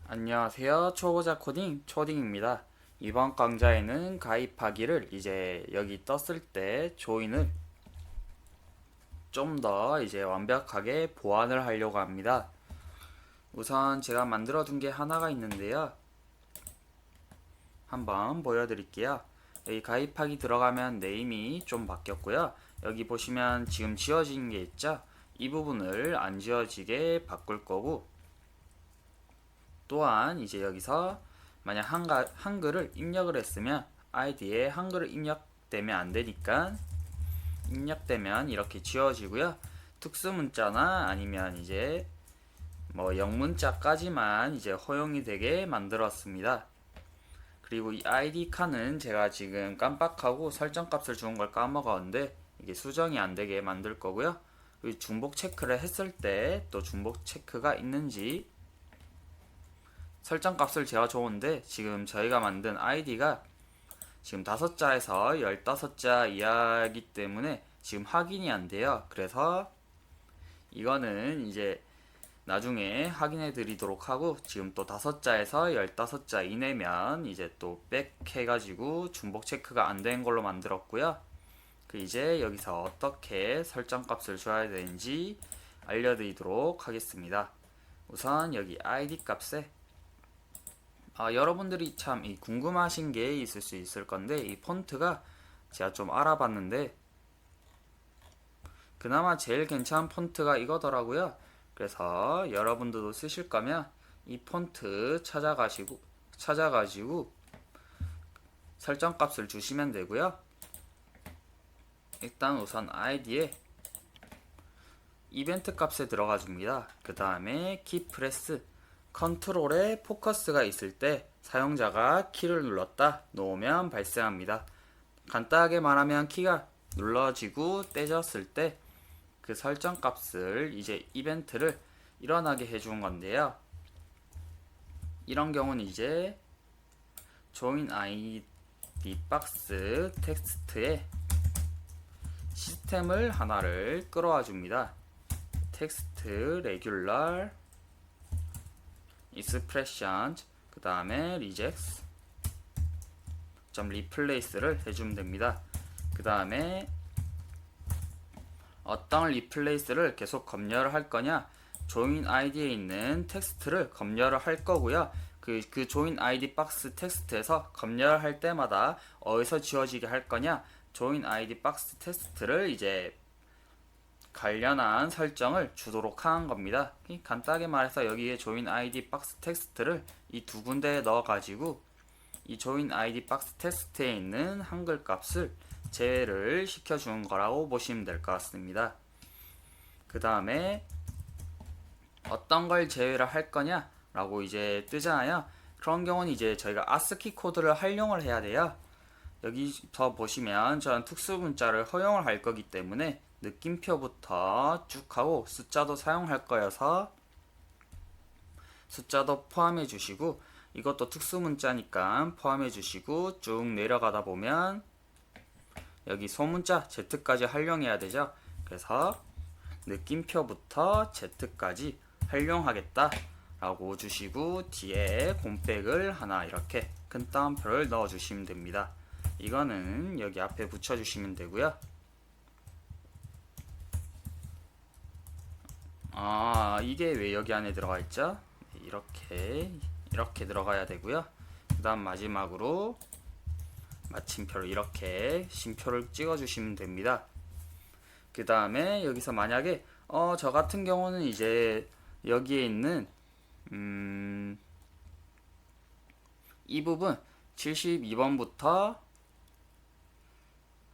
안녕하세요. 초보자 코딩 초딩입니다. 이번 강좌에는 가입하기를 이제 여기 떴을 때 조인을 좀 더 이제 완벽하게 보완을 하려고 합니다. 우선 제가 만들어 둔 게 하나가 있는데요. 한번 보여드릴게요. 여기 가입하기 들어가면 네임이 좀 바뀌었고요. 여기 보시면 지금 지워진 게 있죠? 이 부분을 안 지워지게 바꿀 거고, 또한 이제 여기서 만약 한글을 입력을 했으면 아이디에 한글을 입력되면 안 되니까 입력되면 이렇게 지워지고요. 특수 문자나 아니면 이제 뭐 영문자까지만 이제 허용이 되게 만들었습니다. 그리고 이 아이디 칸은 제가 지금 깜빡하고 설정 값을 준 걸 까먹었는데 이게 수정이 안 되게 만들 거고요. 그리고 중복 체크를 했을 때 또 중복 체크가 있는지 설정 값을 제가 줬는데 지금 저희가 만든 아이디가 지금 5자에서 15자 이하이기 때문에 지금 확인이 안 돼요. 그래서 이거는 이제 나중에 확인해 드리도록 하고, 지금 또 5자에서 15자 이내면 이제 또 백 해가지고 중복 체크가 안 된 걸로 만들었고요. 그 이제 여기서 어떻게 설정 값을 줘야 되는지 알려드리도록 하겠습니다. 우선 여기 아이디 값에 여러분들이 참 궁금하신 게 있을 수 있을 건데, 이 폰트가 제가 좀 알아봤는데 그나마 제일 괜찮은 폰트가 이거더라고요. 그래서 여러분들도 쓰실 거면 이 폰트 찾아가지고 설정 값을 주시면 되고요. 일단 우선 아이디에 이벤트 값에 들어가 줍니다. 그 다음에 키 프레스, 컨트롤에 포커스가 있을 때 사용자가 키를 눌렀다 놓으면 발생합니다. 간단하게 말하면 키가 눌러지고 떼졌을 때 그 설정 값을 이제 이벤트를 일어나게 해준 건데요. 이런 경우는 이제 join id 박스 텍스트에 시스템을 하나를 끌어와 줍니다. 텍스트 레귤러 expressions 그 다음에 rejects replace를 해주면 됩니다. 그 다음에 어떤 replace를 계속 검열을 할 거냐, join id에 있는 텍스트를 검열을 할 거고요. 그 join id 박스 텍스트에서 검열을 할 때마다 어디서 지워지게 할 거냐, join id 박스 텍스트를 이제 관련한 설정을 주도록 하는 겁니다. 간단하게 말해서 여기에 join id 박스 텍스트를 이 두 군데에 넣어 가지고 이 join id 박스 텍스트에 있는 한글 값을 제외를 시켜주는 거라고 보시면 될 것 같습니다. 그 다음에 어떤 걸 제외를 할 거냐 라고 이제 뜨잖아요. 그런 경우는 이제 저희가 ASCII 코드를 활용을 해야 돼요. 여기서 보시면 저는 특수 문자를 허용을 할 거기 때문에 느낌표부터 쭉 하고 숫자도 사용할 거여서 숫자도 포함해 주시고, 이것도 특수 문자니까 포함해 주시고 쭉 내려가다 보면 여기 소문자 Z까지 활용해야 되죠. 그래서 느낌표부터 Z까지 활용하겠다 라고 주시고 뒤에 곰백을 하나 이렇게 큰 따옴표를 넣어 주시면 됩니다. 이거는 여기 앞에 붙여 주시면 되고요. 이게 왜 여기 안에 들어가 있죠? 이렇게 들어가야 되고요. 그 다음 마지막으로 마침표를 이렇게 심표를 찍어 주시면 됩니다. 그 다음에 여기서 만약에 저 같은 경우는 이제 여기에 있는 이 부분 72번부터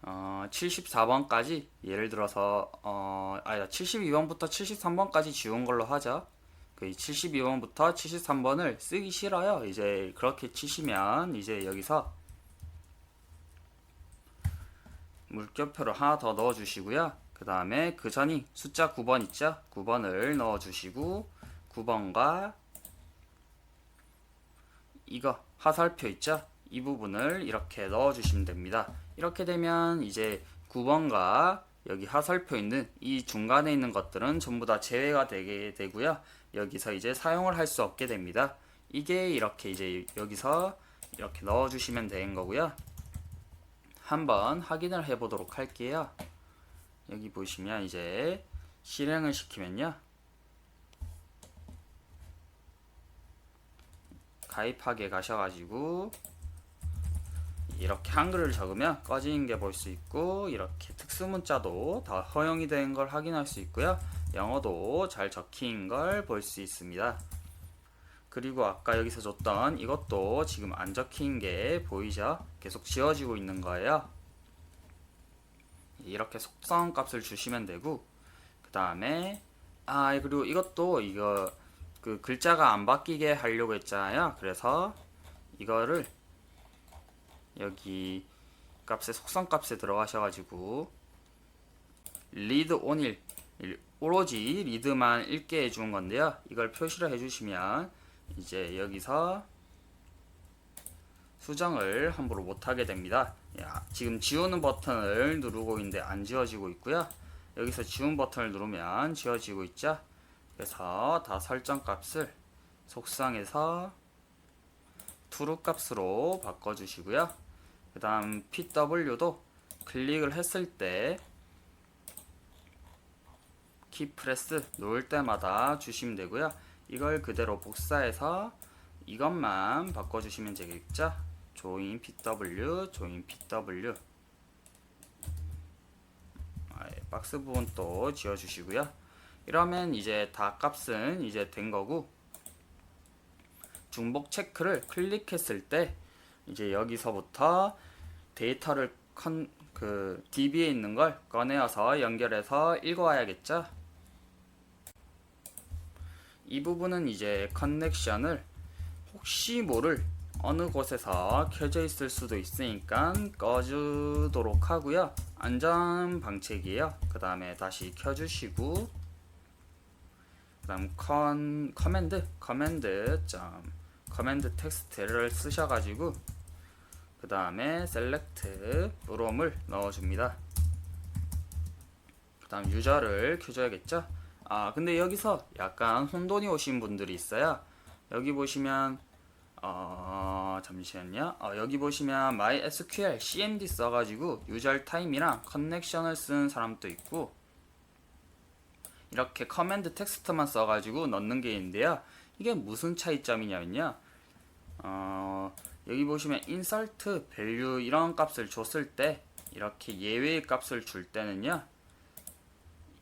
74번까지 예를 들어서 72번부터 73번까지 지운 걸로 하죠. 그 72번부터 73번을 쓰기 싫어요. 이제 그렇게 치시면 이제 여기서 물결표를 하나 더 넣어 주시고요. 그 다음에 그 전이 숫자 9번 있죠? 9번을 넣어 주시고 9번과 이거 화살표 있죠? 이 부분을 이렇게 넣어 주시면 됩니다. 이렇게 되면 이제 9번과 여기 화살표 있는 이 중간에 있는 것들은 전부 다 제외가 되게 되고요. 여기서 이제 사용을 할 수 없게 됩니다. 이게 이렇게 이제 여기서 이렇게 넣어주시면 되는 거고요. 한번 확인을 해보도록 할게요. 여기 보시면 이제 실행을 시키면요. 가입하게 가셔가지고 이렇게 한글을 적으면 꺼지는 게 볼 수 있고, 이렇게 특수문자도 다 허용이 된 걸 확인할 수 있고요. 영어도 잘 적힌 걸 볼 수 있습니다. 그리고 아까 여기서 줬던 이것도 지금 안 적힌 게 보이죠? 계속 지워지고 있는 거예요. 이렇게 속성 값을 주시면 되고, 그 다음에 그리고 이것도 이거 그 글자가 안 바뀌게 하려고 했잖아요. 그래서 이거를 여기 값에 속성 값에 들어가셔가지고 리드 온일, 오로지 리드만 읽게 해준 건데요. 이걸 표시를 해주시면 이제 여기서 수정을 함부로 못하게 됩니다. 지금 지우는 버튼을 누르고 있는데 안 지워지고 있고요. 여기서 지운 버튼을 누르면 지워지고 있죠. 그래서 다 설정 값을 속성에서 true 값으로 바꿔주시고요. 그 다음 PW도 클릭을 했을 때 키 프레스 놓을 때마다 주시면 되고요. 이걸 그대로 복사해서 이것만 바꿔주시면 되겠죠. join PW, join PW. 박스 부분 또 지워주시고요. 이러면 이제 다 값은 이제 된 거고, 중복 체크를 클릭했을 때 이제 여기서부터 데이터를 DB에 있는 걸 꺼내어서 연결해서 읽어와야겠죠. 이 부분은 이제 커넥션을 혹시 모를 어느 곳에서 켜져 있을 수도 있으니까 꺼주도록 하고요. 안전 방책이에요. 그 다음에 다시 켜주시고, 그 다음 커맨드 텍스트를 쓰셔가지고 그 다음에 select from을 넣어줍니다. 그 다음 유저를 켜줘야겠죠. 근데 여기서 약간 혼돈이 오신 분들이 있어요. 여기 보시면 잠시만요. 여기 보시면 MySQL CMD 써가지고 유저 타임이랑 커넥션을 쓰는 사람도 있고, 이렇게 커맨드 텍스트만 써가지고 넣는 게 있는데요. 이게 무슨 차이점이냐면요. 여기 보시면 insert value 이런 값을 줬을 때, 이렇게 예외의 값을 줄 때는요,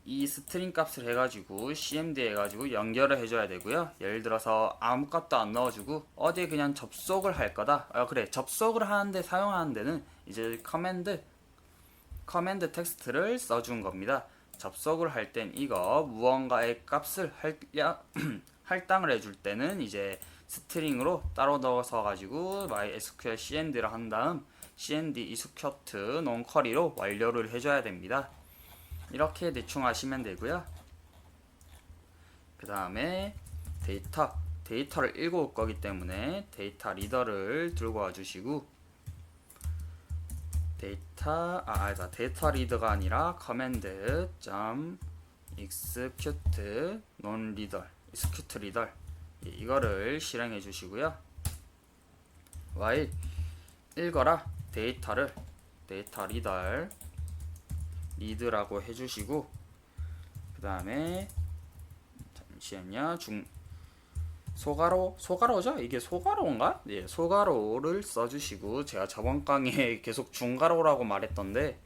이 스트링 값을 해가지고 cmd 해가지고 연결을 해줘야 되고요. 예를 들어서 아무 값도 안 넣어주고 어디에 그냥 접속을 할 거다. 그래, 접속을 하는데 사용하는 데는 이제 커맨드 텍스트를 써준 겁니다. 접속을 할 땐 이거 무언가의 값을 할당을 해줄 때는 이제 스트링으로 따로 넣어서 가지고 MySQL cmd를 한 다음 cmd execute non query로 완료를 해줘야 됩니다. 이렇게 대충 하시면 되고요. 그 다음에 데이터를 읽어올 거기 때문에 데이터 리더를 들고 와주시고, 데이터 리더가 아니라 command execute non reader, execute reader, 이거를 실행해 주시고요. while 읽어라 데이터 리드라고 해주시고, 그 다음에 잠시만요. 소가로죠? 이게 소가로인가? 예, 소가로를 써주시고, 제가 저번 강의에 계속 중가로라고 말했던데,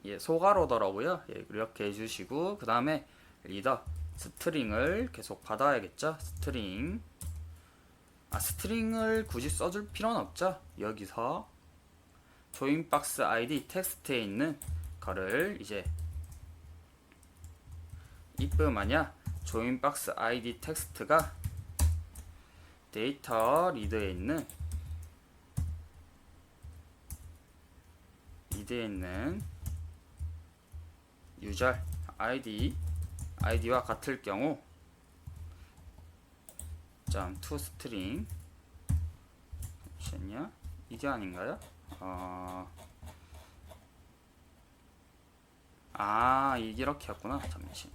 예, 소가로더라고요. 예, 이렇게 해주시고, 그 다음에 리더 스트링을 계속 받아야겠죠? 스트링을 굳이 써줄 필요는 없죠. 여기서 join box id 텍스트에 있는 거를 이제 이쁘마냐 join box id 텍스트가 데이터 리드에 있는 유저 id와 같을 경우 toString, 잠시만요. 이게 아닌가요? 이게 이렇게 했구나. 잠시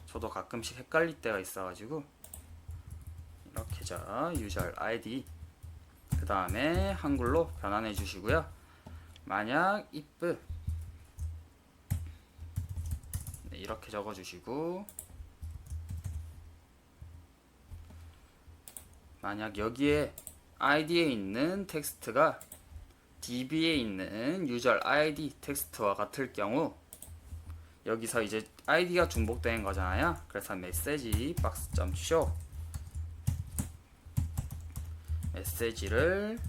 저도 가끔씩 헷갈릴 때가 있어가지고 이렇게 이렇게죠. user id. 그 다음에 한글로 변환해 주시고요. 만약 if 네, 이렇게 적어 주시고, 만약 여기에 id에 있는 텍스트가 db에 있는 user id 텍스트와 같을 경우, 여기서 이제 id가 중복된 거잖아요. 그래서 메시지 박스.show 메시지를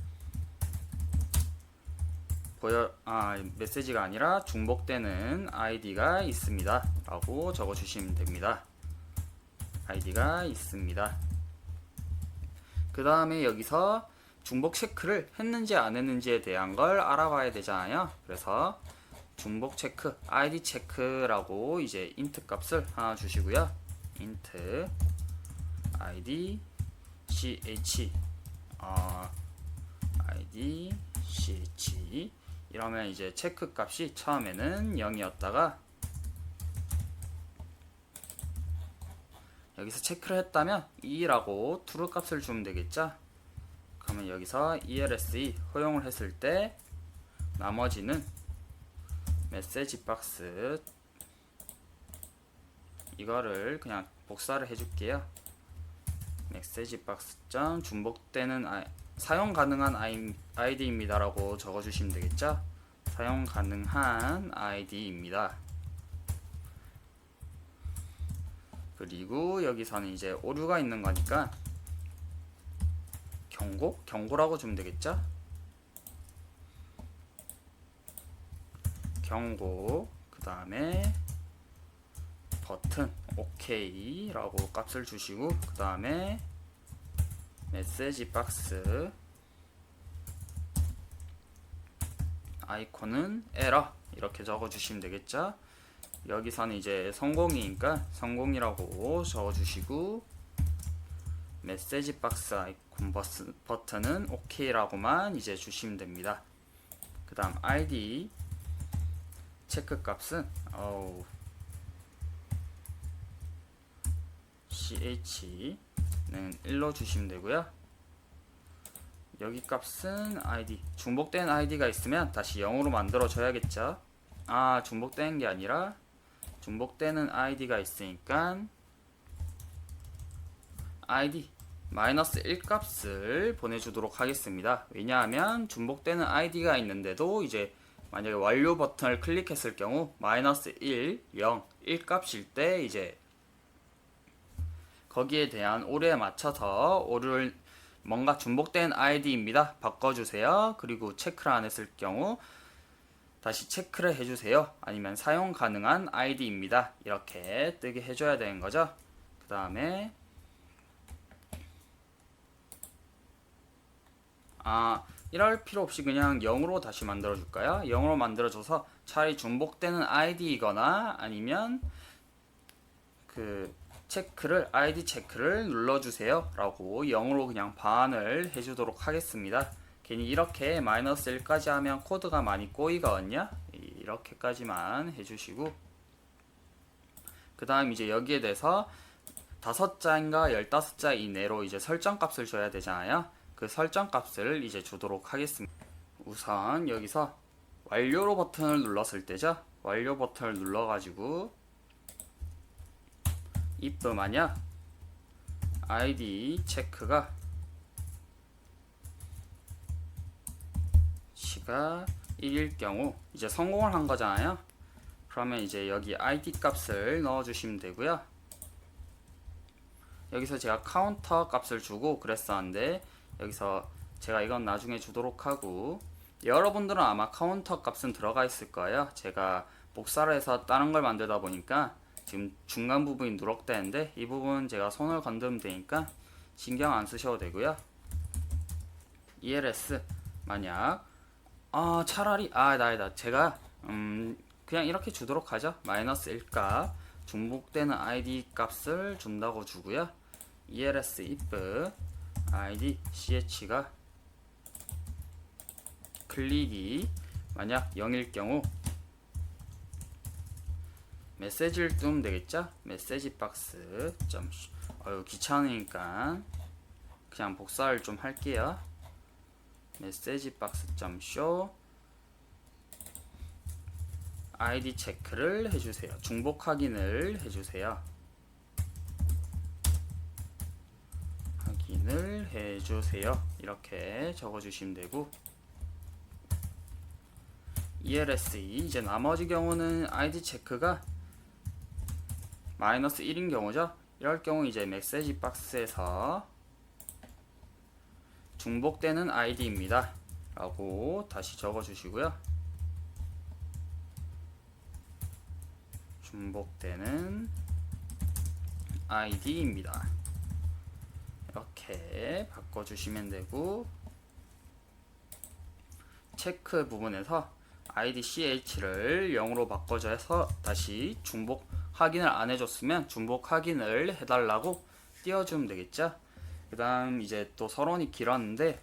메시지가 아니라 중복되는 id가 있습니다 라고 적어 주시면 됩니다. id가 있습니다. 그 다음에 여기서 중복 체크를 했는지 안 했는지에 대한 걸 알아봐야 되잖아요. 그래서 중복 체크, id 체크라고 이제 int 값을 하나 주시고요. int id ch id ch 이러면 이제 체크 값이 처음에는 0이었다가 여기서 체크를 했다면 2라고 true 값을 주면 되겠죠. 그러면 여기서 ELSE 허용을 했을 때 나머지는 메시지 박스 이거를 그냥 복사를 해줄게요. 메시지 박스 점 중복되는 사용 가능한 id입니다 라고 적어주시면 되겠죠. 사용 가능한 id입니다. 그리고 여기서는 이제 오류가 있는 거니까 경고라고 주면 되겠죠. 경고, 그 다음에 버튼 OK 라고 값을 주시고, 그 다음에 메시지 박스 아이콘은 에러 이렇게 적어 주시면 되겠죠. 여기서는 이제 성공이니까 성공이라고 적어 주시고, 메시지 박스 아이콘 버튼은 OK 라고만 이제 주시면 됩니다. 그 다음 ID 체크 값은 ch는 1로 주시면 되고요. 여기 값은 id 중복된 id가 있으면 다시 0으로 만들어 줘야겠죠. 중복되는 게 아니라 중복되는 id가 있으니까 id -1 값을 보내주도록 하겠습니다. 왜냐하면 중복되는 id가 있는데도 이제 만약에 완료 버튼을 클릭했을 경우 -1, 0, 1 값일 때 이제 거기에 대한 오류에 맞춰서 오류를 뭔가 중복된 id입니다 바꿔주세요. 그리고 체크를 안 했을 경우 다시 체크를 해주세요. 아니면 사용 가능한 id입니다 이렇게 뜨게 해줘야 되는 거죠. 그 다음에 이럴 필요 없이 그냥 0으로 다시 만들어 줄까요? 0으로 만들어줘서 차라리 중복되는 id이거나 아니면 그 ID 체크를 눌러주세요 라고 0으로 그냥 반환을 해주도록 하겠습니다. 괜히 이렇게 -1까지 하면 코드가 많이 꼬이거든요. 이렇게까지만 해주시고, 그 다음 이제 여기에 대해서 5자인가 15자 이내로 이제 설정 값을 줘야 되잖아요. 그 설정 값을 이제 주도록 하겠습니다. 우선 여기서 완료로 버튼을 눌렀을 때죠. 완료 버튼을 눌러가지고 if 만약 id 체크가 시가 1일 경우 이제 성공을 한 거잖아요. 그러면 이제 여기 id 값을 넣어 주시면 되고요. 여기서 제가 카운터 값을 주고 그랬었는데 여기서 제가 이건 나중에 주도록 하고, 여러분들은 아마 카운터 값은 들어가 있을 거예요. 제가 복사를 해서 다른 걸 만들다 보니까 지금 중간 부분이 누락되는데 이 부분 제가 손을 건드면 되니까 신경 안 쓰셔도 되고요. ELS 만약 차라리 제가 그냥 이렇게 주도록 하죠. -1 값 중복되는 id 값을 준다고 주고요. ELS if id ch가 클릭이 만약 0일 경우 메시지를 뜨면 되겠죠. 메시지 박스 귀찮으니까 그냥 복사를 좀 할게요. 메시지 박스 점 쇼 아이디 체크를 해주세요. 중복 확인을 해주세요. 확인을 해주세요. 이렇게 적어주시면 되고, ELSE 이제 나머지 경우는 아이디 체크가 마이너스 1인 경우죠. 이럴 경우 이제 메시지 박스에서 중복되는 아이디입니다 라고 다시 적어주시고요. 중복되는 아이디입니다. 이렇게 바꿔주시면 되고, 체크 부분에서 id ch를 0으로 바꿔줘서 다시 중복 확인을 안 해줬으면 중복 확인을 해달라고 띄워주면 되겠죠. 그 다음 이제 또 서론이 길었는데,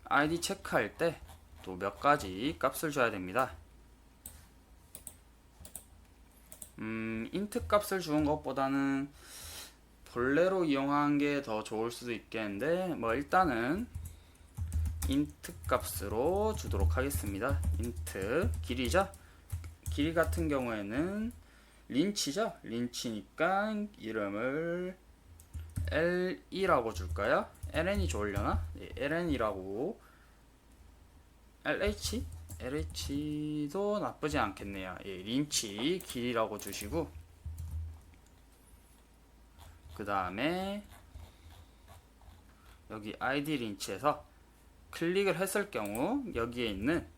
id 체크할 때 또 몇 가지 값을 줘야 됩니다. 인트 값을 주는 것보다는 본래로 이용한 게 더 좋을 수도 있겠는데, 뭐 일단은 인트 값으로 주도록 하겠습니다. 인트 길이죠. 길이 같은 경우에는 린치죠. 린치니까 이름을 L2라고 줄까요? LN이 좋으려나? 네, LN이라고. LH? LH도 나쁘지 않겠네요. 예, 린치 길이라고 주시고, 그 다음에 여기 id 린치에서 클릭을 했을 경우 여기에 있는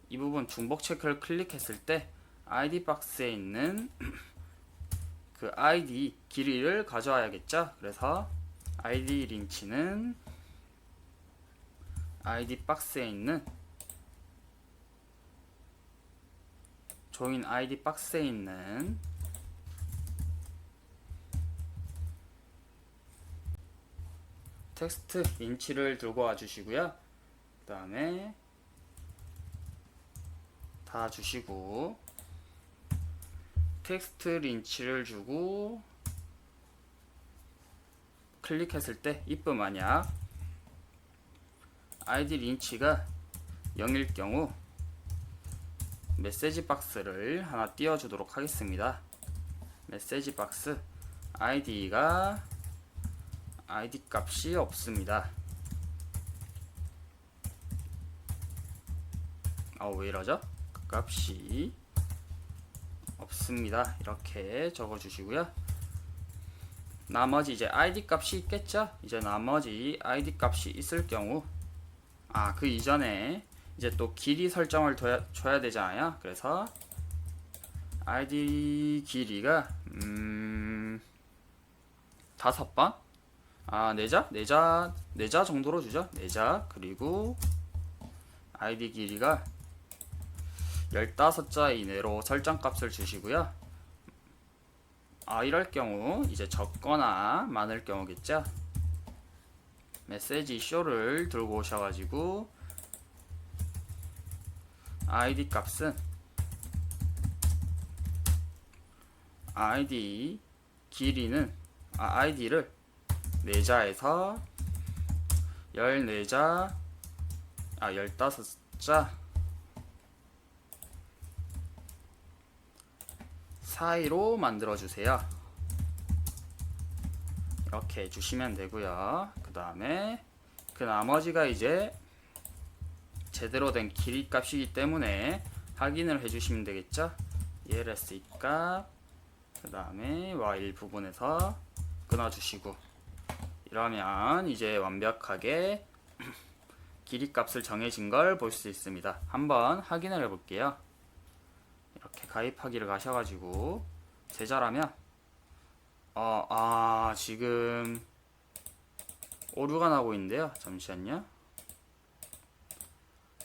이 부분 중복 체크를 클릭했을 때 id 박스에 있는 그 id 길이를 가져와야겠죠. 그래서 id 린치는 id 박스에 있는 join id 박스에 있는 텍스트 린치를 들고 와 주시고요. 그 다음에 다 주시고, 텍스트 린치를 주고 클릭했을 때 if 만약 id 린치가 0일 경우 메시지 박스를 하나 띄워주도록 하겠습니다. 메시지 박스 id가 id 값이 없습니다. 왜 이러죠? 값이 없습니다. 이렇게 적어주시고요. 나머지 이제 id 값이 있겠죠? 이제 나머지 id 값이 있을 경우, 그 이전에 이제 또 길이 설정을 줘야 되잖아요. 그래서 id 길이가 5번? 4자 정도로 주죠. 4자. 그리고 id 길이가 15자 이내로 설정 값을 주시고요. 이럴 경우 이제 적거나 많을 경우겠죠. 메시지 쇼를 들고 오셔가지고 id 값은 id 길이는 id를 4자에서 14자 15자 사이로 만들어 주세요. 이렇게 해주시면 되고요. 그 다음에 그 나머지가 이제 제대로 된 길이 값이기 때문에 확인을 해주시면 되겠죠. ELSE 값, 그 다음에 while 부분에서 끊어주시고, 이러면 이제 완벽하게 길이 값을 정해진 걸 볼 수 있습니다. 한번 확인을 해볼게요. 이렇게 가입하기를 가셔가지고 제자라면 지금 오류가 나고 있는데요. 잠시만요.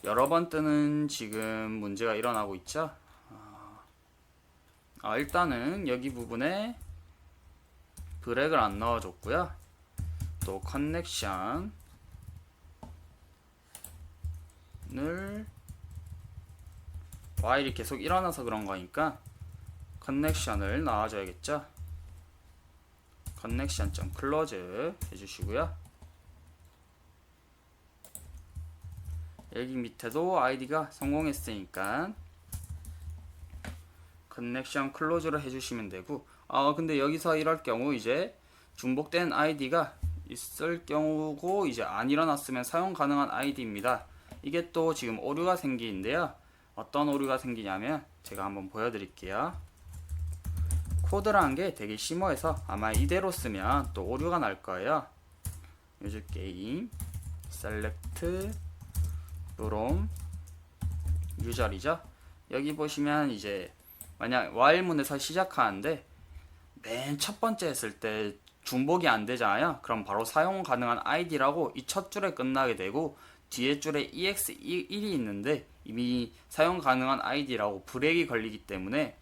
여러 번 뜨는 지금 문제가 일어나고 있죠. 일단은 여기 부분에 브렉을 안 넣어줬고요. 또 커넥션을 while이 계속 일어나서 그런 거니까 커넥션을 넣어줘야겠죠. connection.close 해주시고요. 여기 밑에도 id가 성공했으니까 connection close를 해주시면 되고, 근데 여기서 이럴 경우 이제 중복된 id가 있을 경우고 이제 안 일어났으면 사용 가능한 id입니다. 이게 또 지금 오류가 생기는데요. 어떤 오류가 생기냐면 제가 한번 보여드릴게요. 코드라는 게 되게 심오해서 아마 이대로 쓰면 또 오류가 날 거예요. 유즈 게임 select from user이죠. 여기 보시면 이제 만약 while문에서 시작하는데 맨 첫 번째 했을 때 중복이 안 되잖아요. 그럼 바로 사용 가능한 id라고 이 첫 줄에 끝나게 되고 뒤에 줄에 ex1이 있는데 이미 사용 가능한 id라고 브레이크가 걸리기 때문에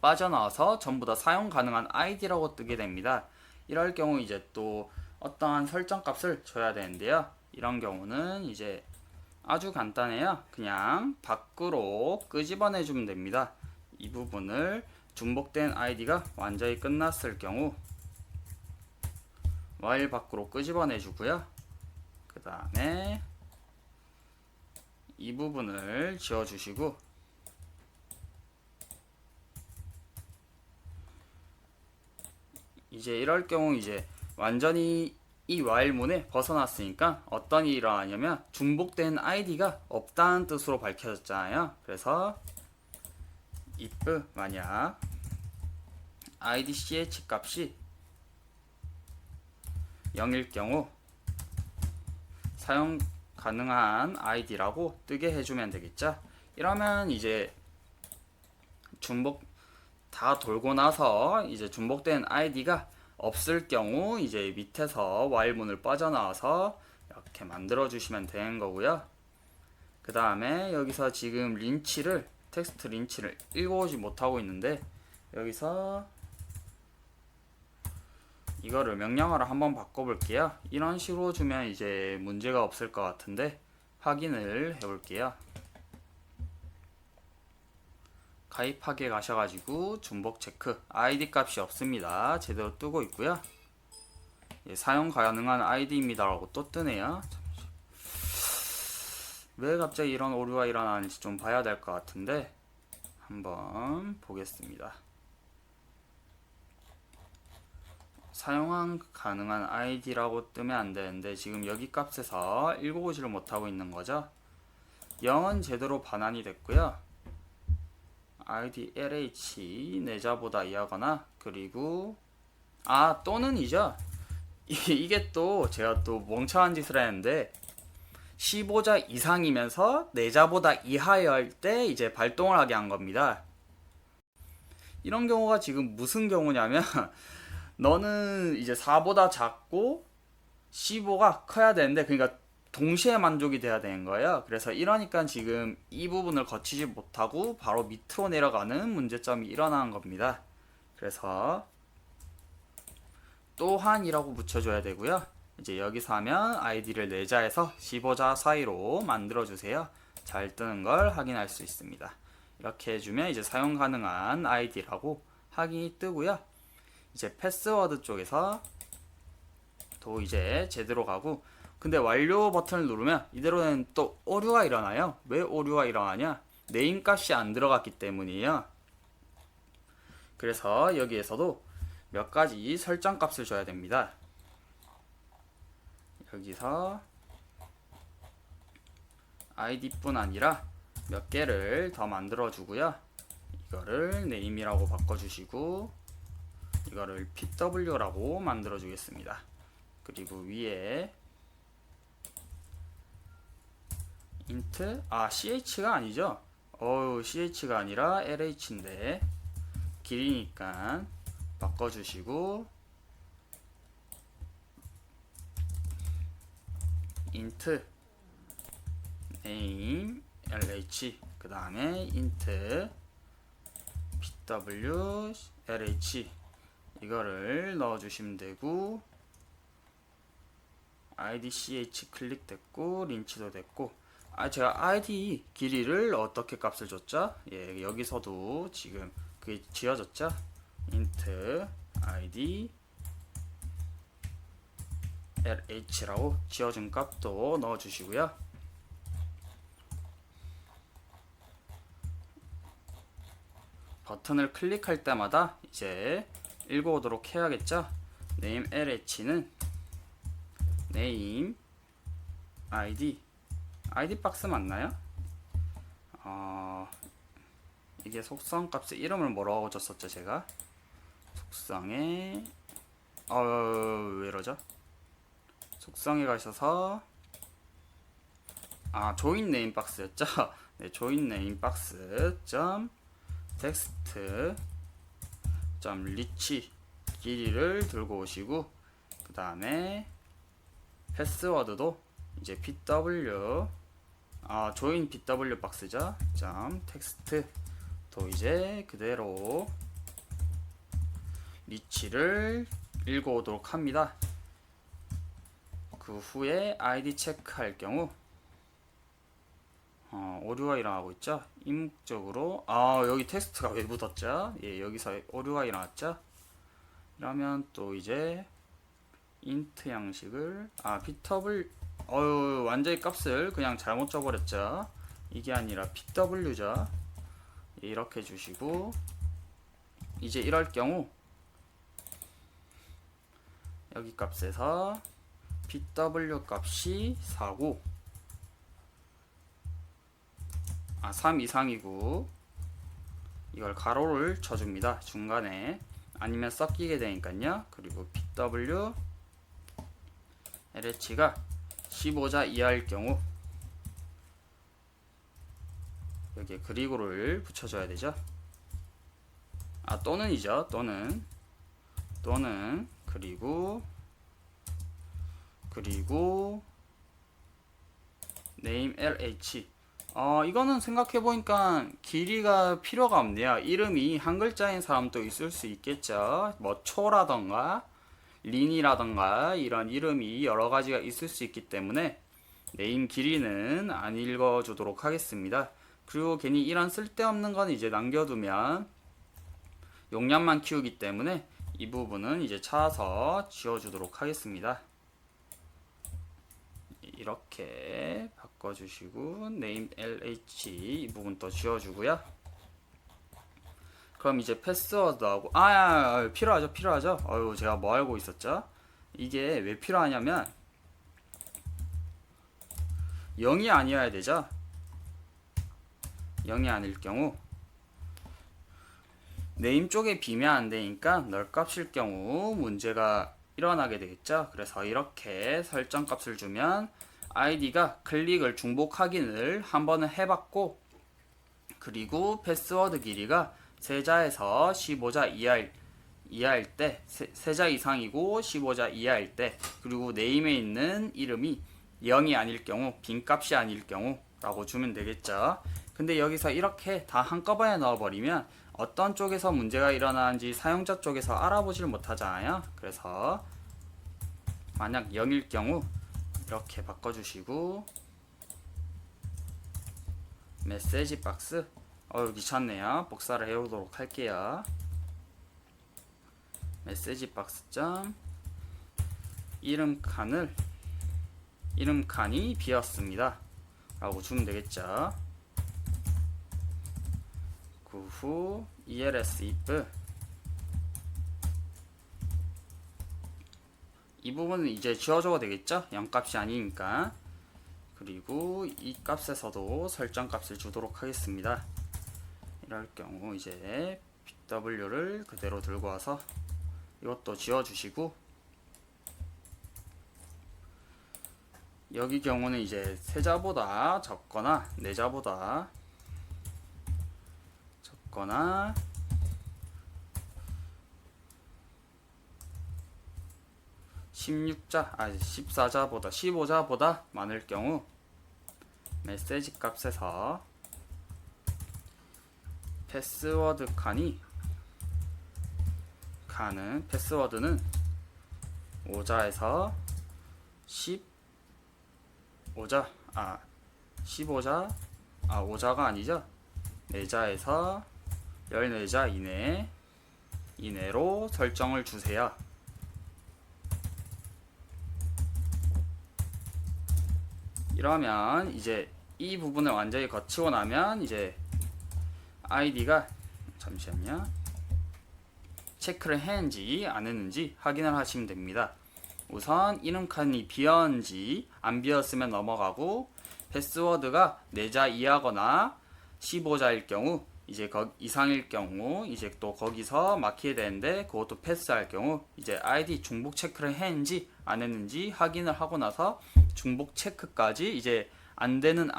빠져나와서 전부 다 사용 가능한 id라고 뜨게 됩니다. 이럴 경우 이제 또 어떠한 설정 값을 줘야 되는데요. 이런 경우는 이제 아주 간단해요. 그냥 밖으로 끄집어내 주면 됩니다. 이 부분을 중복된 id가 완전히 끝났을 경우 while 밖으로 끄집어내 주고요. 그 다음에 이 부분을 지워 주시고 이제 이럴 경우 이제 완전히 이 while문에 벗어났으니까 어떤 일이 일어나냐면 중복된 id가 없다는 뜻으로 밝혀졌잖아요. 그래서 if 만약 id ch 값이 0일 경우 사용 가능한 id라고 뜨게 해주면 되겠죠. 이러면 이제 중복 다 돌고 나서 이제 중복된 id가 없을 경우 이제 밑에서 while문을 빠져나와서 이렇게 만들어 주시면 되는 거고요. 그 다음에 여기서 지금 린치를 텍스트 린치를 읽어오지 못하고 있는데 여기서 이거를 명령어로 한번 바꿔볼게요. 이런 식으로 주면 이제 문제가 없을 것 같은데 확인을 해볼게요. 가입하기에 가셔가지고 중복 체크 id 값이 없습니다. 제대로 뜨고 있고요. 예, 사용 가능한 id입니다 라고 또 뜨네요. 왜 갑자기 이런 오류가 일어나는지 좀 봐야 될 것 같은데 한번 보겠습니다. 사용 가능한 id라고 뜨면 안 되는데 지금 여기 값에서 읽어보지를 못하고 있는 거죠. 0은 제대로 반환이 됐고요. id lh 내자보다 이하거나 그리고 또는이죠. 이게 또 제가 또 멍청한 짓을 했는데 15자 이상이면서 내자보다 이하여야 때 이제 발동을 하게 한 겁니다. 이런 경우가 지금 무슨 경우냐면 너는 이제 4보다 작고 15가 커야 되는데 그러니까 동시에 만족이 돼야 되는 거예요. 그래서 이러니까 지금 이 부분을 거치지 못하고 바로 밑으로 내려가는 문제점이 일어나는 겁니다. 그래서 또한이라고 붙여줘야 되고요. 이제 여기서 하면 id를 4자에서 15자 사이로 만들어 주세요. 잘 뜨는 걸 확인할 수 있습니다. 이렇게 해주면 이제 사용 가능한 id라고 확인이 뜨고요. 이제 패스워드 쪽에서 또 이제 제대로 가고 근데 완료 버튼을 누르면 이대로는 또 오류가 일어나요. 왜 오류가 일어나냐? 네임 값이 안 들어갔기 때문이에요. 그래서 여기에서도 몇 가지 설정 값을 줘야 됩니다. 여기서 id뿐 아니라 몇 개를 더 만들어 주고요. 이거를 네임이라고 바꿔 주시고 이거를 pw라고 만들어 주겠습니다. 그리고 위에 int ch가 아니죠. ch가 아니라 lh인데 길이니까 바꿔주시고 int name lh 그 다음에 int pw lh 이거를 넣어주시면 되고 id ch 클릭됐고 린치도 됐고 제가 id 길이를 어떻게 값을 줬죠? 예, 여기서도 지금 그게 지어졌죠? int id LH라고 지어준 값도 넣어주시고요. 버튼을 클릭할 때마다 이제 읽어오도록 해야겠죠. name LH는 name id 박스 맞나요? 이게 속성 값의 이름을 뭐라고 줬었죠 제가? 속성에 왜 이러죠? 속성에 가셔서 join name 박스였죠? 네, join name 박스 점 텍스트 점 리치 길이를 들고 오시고 그 다음에 패스워드도 이제 pw join pw 박스죠. 점 텍스트 또 이제 그대로 리치를 읽어오도록 합니다. 그 후에 id 체크할 경우 오류가 일어나고 있죠. 임묵적으로 여기 텍스트가 왜 묻었죠? 예, 여기서 오류가 일어났죠. 그러면 또 이제 int 양식을 pw 완전히 값을 그냥 잘못 줘버렸죠. 이게 아니라 pw죠. 예, 이렇게 주시고 이제 이럴 경우 여기 값에서 pw 값이 4고 3 이상이고 이걸 가로를 쳐줍니다. 중간에 아니면 섞이게 되니까요. 그리고 pw lh가 15자 이하일 경우 여기에 그리고를 붙여줘야 되죠. 또는이죠. 또는 그리고 name lh 이거는 생각해보니까 길이가 필요가 없네요. 이름이 한 글자인 사람도 있을 수 있겠죠. 뭐 초라던가 린이라던가 이런 이름이 여러 가지가 있을 수 있기 때문에 네임 길이는 안 읽어주도록 하겠습니다. 그리고 괜히 이런 쓸데없는 건 이제 남겨두면 용량만 키우기 때문에 이 부분은 이제 찾아서 지워주도록 하겠습니다. 이렇게 바꿔주시고 name lh 이 부분 또 지워주고요. 그럼 이제 패스워드하고 필요하죠. 제가 뭐 알고 있었죠? 이게 왜 필요하냐면 0이 아니어야 되죠. 0이 아닐 경우 네임 쪽에 비면 안 되니까 널 값일 경우 문제가 일어나게 되겠죠. 그래서 이렇게 설정 값을 주면 id가 클릭을 중복 확인을 한 번은 해봤고 그리고 패스워드 길이가 세자에서 15자 이하일 때 세자 이상이고 15자 이하일 때 그리고 네임에 있는 이름이 0이 아닐 경우 빈 값이 아닐 경우 라고 주면 되겠죠. 근데 여기서 이렇게 다 한꺼번에 넣어버리면 어떤 쪽에서 문제가 일어나는지 사용자 쪽에서 알아보질 못하잖아요. 그래서 만약 0일 경우 이렇게 바꿔주시고 메시지 박스 귀찮네요. 복사를 해오도록 할게요. 메시지 박스 점 이름 칸이 비었습니다 라고 주면 되겠죠. 그 후 els if 이 부분은 이제 지워줘도 되겠죠. 0값이 아니니까. 그리고 이 값에서도 설정 값을 주도록 하겠습니다. 이럴 경우 이제 pw를 그대로 들고 와서 이것도 지워주시고 여기 경우는 이제 세자보다 적거나 네자보다 적거나 14자보다 15자보다 많을 경우 메시지 값에서 패스워드 패스워드는 5자에서 15자 5자가 아니죠. 4자에서 14자 이내로 설정을 주세요. 이러면 이제 이 부분을 완전히 거치고 나면 이제 아이디가 잠시만요. 체크를 했는지 안 했는지 확인을 하시면 됩니다. 우선 이름 칸이 비었는지 안 비었으면 넘어가고 패스워드가 4자 이하거나 15자일 경우 이제 이상일 경우 이제 또 거기서 막히게 되는데 그것도 패스할 경우 이제 아이디 중복 체크를 했는지 안 했는지 확인을 하고 나서 중복 체크까지 이제 안 되는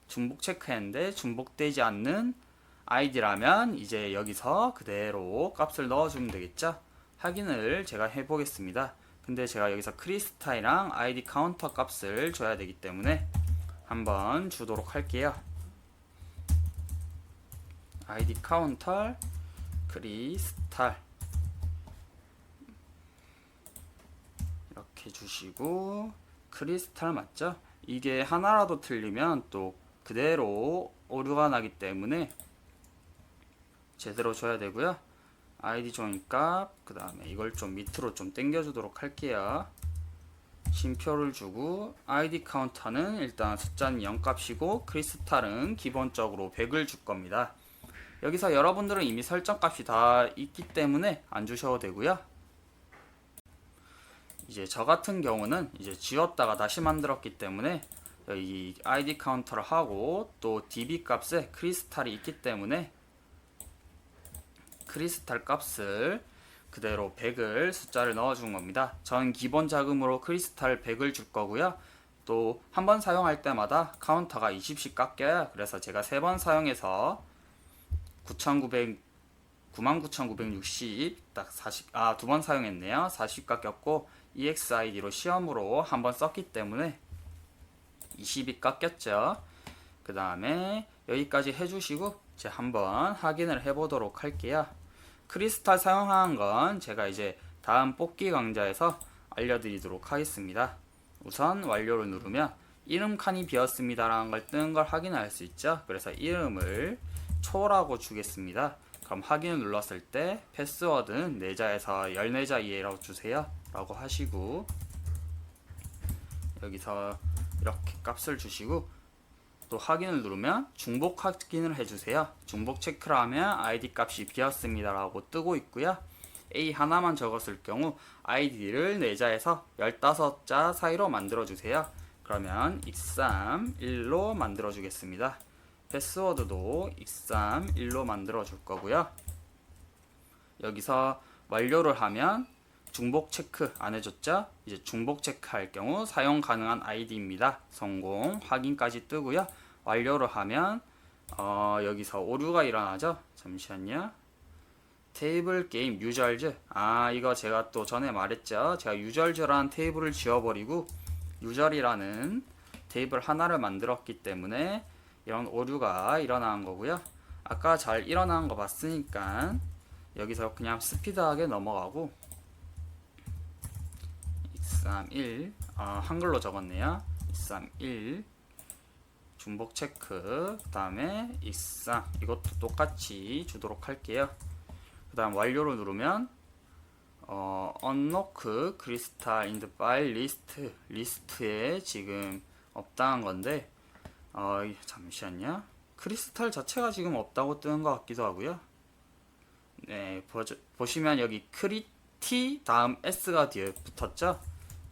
중복 체크했는데 중복되지 않는 아이디라면 이제 여기서 그대로 값을 넣어주면 되겠죠. 확인을 제가 해보겠습니다. 근데 제가 여기서 크리스탈이랑 아이디 카운터 값을 줘야 되기 때문에 한번 주도록 할게요. 아이디 카운터 크리스탈 이렇게 주시고 크리스탈 맞죠? 이게 하나라도 틀리면 또 그대로 오류가 나기 때문에 제대로 줘야 되고요. 아이디 조인 값, 그 다음에 이걸 좀 밑으로 좀 당겨주도록 할게요. 쉼표를 주고 아이디 카운터는 일단 숫자는 0값이고 크리스탈은 기본적으로 100을 줄 겁니다. 여기서 여러분들은 이미 설정 값이 다 있기 때문에 안 주셔도 되고요. 이제 저 같은 경우는 이제 지웠다가 다시 만들었기 때문에 여기 아이디 카운터를 하고 또 db 값에 크리스탈이 있기 때문에 크리스탈 값을 그대로 100을 숫자를 넣어준 겁니다. 전 기본 자금으로 크리스탈 100을 줄 거고요. 또 한 번 사용할 때마다 카운터가 20씩 깎여요. 그래서 제가 3번 사용해서 99,960 딱 40, 두 번 사용했네요. 40 깎였고 EXID로 시험으로 한 번 썼기 때문에 20이 깎였죠. 그 다음에 여기까지 해주시고 이제 한번 확인을 해보도록 할게요. 크리스탈 사용한 건 제가 이제 다음 뽑기 강좌에서 알려드리도록 하겠습니다. 우선 완료를 누르면 이름 칸이 비었습니다 라는 걸 뜨는 걸 확인할 수 있죠. 그래서 이름을 초라고 주겠습니다. 그럼 확인을 눌렀을 때 패스워드는 4자에서 14자 이하라고 주세요 라고 하시고 여기서 이렇게 값을 주시고 또 확인을 누르면 중복 확인을 해주세요. 중복 체크를 하면 아이디 값이 비었습니다 라고 뜨고 있고요. A 하나만 적었을 경우 아이디를 4자에서 15자 사이로 만들어 주세요. 그러면 x31로 만들어 주겠습니다. 패스워드도 x31로 만들어 줄 거고요. 여기서 완료를 하면 중복 체크 안 해줬죠? 이제 중복 체크할 경우 사용 가능한 아이디입니다. 성공 확인까지 뜨고요. 완료를 하면 여기서 오류가 일어나죠? 잠시만요. 테이블 게임 유저즈 이거 제가 또 전에 말했죠. 제가 유저즈라는 테이블을 지워버리고 유저리라는 테이블 하나를 만들었기 때문에 이런 오류가 일어난 거고요. 아까 잘 일어난 거 봤으니까 여기서 그냥 스피드하게 넘어가고 231 한글로 적었네요. 231 중복 체크 그 다음에 23 이것도 똑같이 주도록 할게요. 그 다음 완료를 누르면 unlock crystal in the file list 리스트에 지금 없다는 건데 잠시만요. 크리스탈 자체가 지금 없다고 뜨는 것 같기도 하고요. 네, 보시면 여기 크리티 다음 S가 뒤에 붙었죠?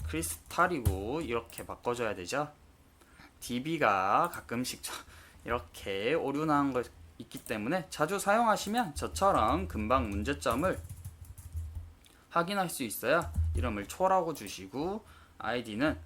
크리스탈이고 이렇게 바꿔줘야 되죠? DB가 가끔씩 이렇게 오류 나는 거 있기 때문에 자주 사용하시면 저처럼 금방 문제점을 확인할 수 있어요. 이름을 초라고 주시고 아이디는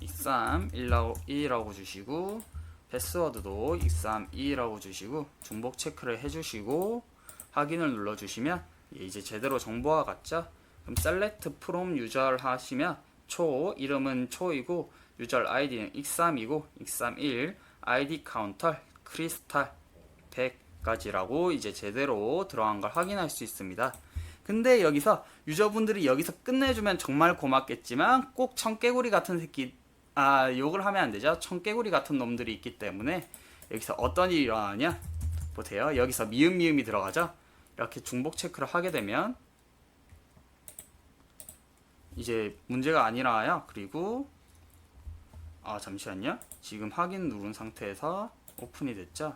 231이라고 주시고 패스워드도 232라고 주시고 중복 체크를 해주시고 확인을 눌러주시면 이제 제대로 정보가 같죠? 그럼 select from user 하시면 초 이름은 초이고 유저 아이디는 x3이고 x31 아이디 카운터 크리스탈 100까지라고 이제 제대로 들어간 걸 확인할 수 있습니다. 근데 여기서 유저분들이 여기서 끝내주면 정말 고맙겠지만 꼭 청개구리 같은 새끼 욕을 하면 안 되죠. 청개구리 같은 놈들이 있기 때문에 여기서 어떤 일이 일어나냐 보세요. 여기서 미음이 들어가죠. 이렇게 중복 체크를 하게 되면 이제 문제가 안 일어나요. 그리고 잠시만요. 지금 확인 누른 상태에서 오픈이 됐죠.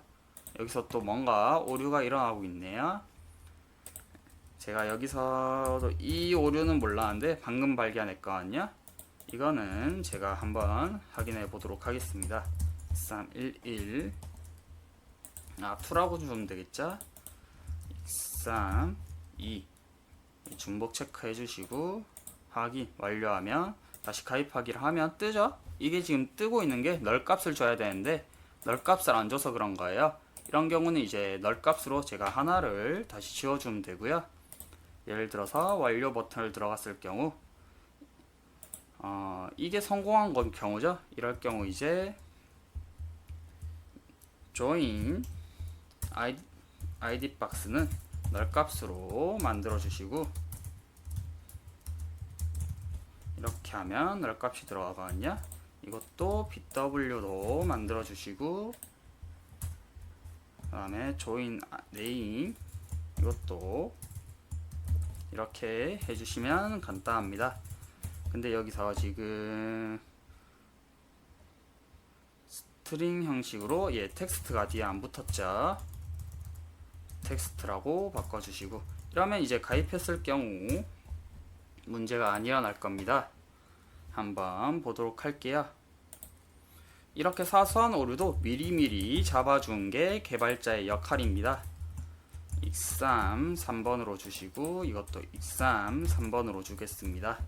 여기서 또 뭔가 오류가 일어나고 있네요. 제가 여기서도 이 오류는 몰랐는데 방금 발견했거든요. 이거는 제가 한번 확인해 보도록 하겠습니다. 311 2라고 주면 되겠죠. 3 2 중복 체크해 주시고 확인 완료하면 다시 가입하기를 하면 뜨죠. 이게 지금 뜨고 있는 게 널 값을 줘야 되는데 널 값을 안 줘서 그런 거예요. 이런 경우는 이제 널 값으로 제가 하나를 다시 지워주면 되고요. 예를 들어서 완료 버튼을 들어갔을 경우 이게 성공한 건 경우죠. 이럴 경우 이제 join id 박스는 널 값으로 만들어 주시고 이렇게 하면 널 값이 들어가거든요. 이것도 bw도 만들어 주시고 그 다음에 join name 이것도 이렇게 해주시면 간단합니다. 근데 여기서 지금 스트링 형식으로 텍스트가 뒤에 안 붙었죠. 텍스트라고 바꿔주시고 이러면 이제 가입했을 경우 문제가 안 일어날 겁니다. 한번 보도록 할게요. 이렇게 사소한 오류도 미리미리 잡아준 게 개발자의 역할입니다. 익삼 3번으로 주시고 이것도 익삼 3번으로 주겠습니다.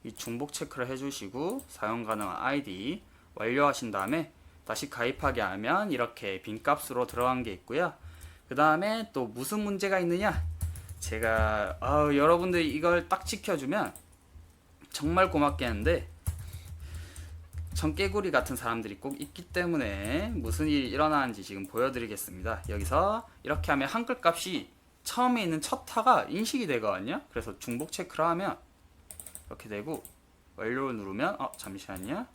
이 중복 체크를 해주시고 사용 가능한 아이디 완료하신 다음에 다시 가입하게 하면 이렇게 빈값으로 들어간 게 있고요. 그 다음에 또 무슨 문제가 있느냐, 제가 여러분들이 이걸 딱 지켜주면 정말 고맙겠는데 청개구리 같은 사람들이 꼭 있기 때문에 무슨 일이 일어나는지 지금 보여드리겠습니다. 여기서 이렇게 하면 한글 값이 처음에 있는 첫 타가 인식이 되거든요. 그래서 중복 체크를 하면 이렇게 되고 완료를 누르면 잠시만요.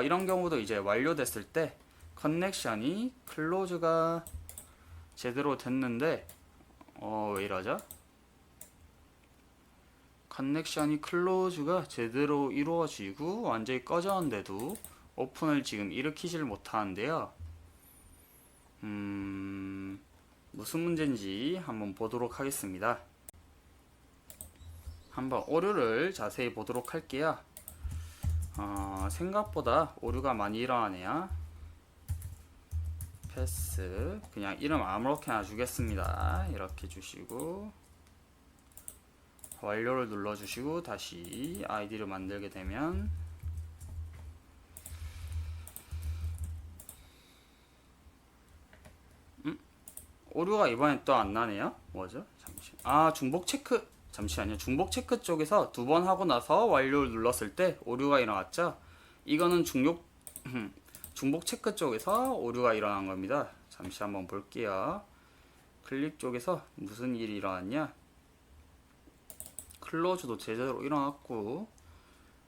이런 경우도 이제 완료됐을 때 커넥션이 클로즈가 제대로 됐는데 왜 이러죠? 커넥션이 클로즈가 제대로 이루어지고 완전히 꺼졌는데도 오픈을 지금 일으키질 못하는데요. 무슨 문제인지 한번 보도록 하겠습니다. 한번 오류를 자세히 보도록 할게요. 생각보다 오류가 많이 일어나네요. 패스 그냥 이름 아무렇게나 주겠습니다. 이렇게 주시고 완료를 눌러주시고 다시 아이디를 만들게 되면 오류가 이번엔 또 안 나네요. 뭐죠? 중복 체크 잠시만요. 중복 체크 쪽에서 두 번 하고 나서 완료를 눌렀을 때 오류가 일어났죠. 이거는 중복 체크 쪽에서 오류가 일어난 겁니다. 잠시 한번 볼게요. 클릭 쪽에서 무슨 일이 일어났냐? 클로즈도 제대로 일어났고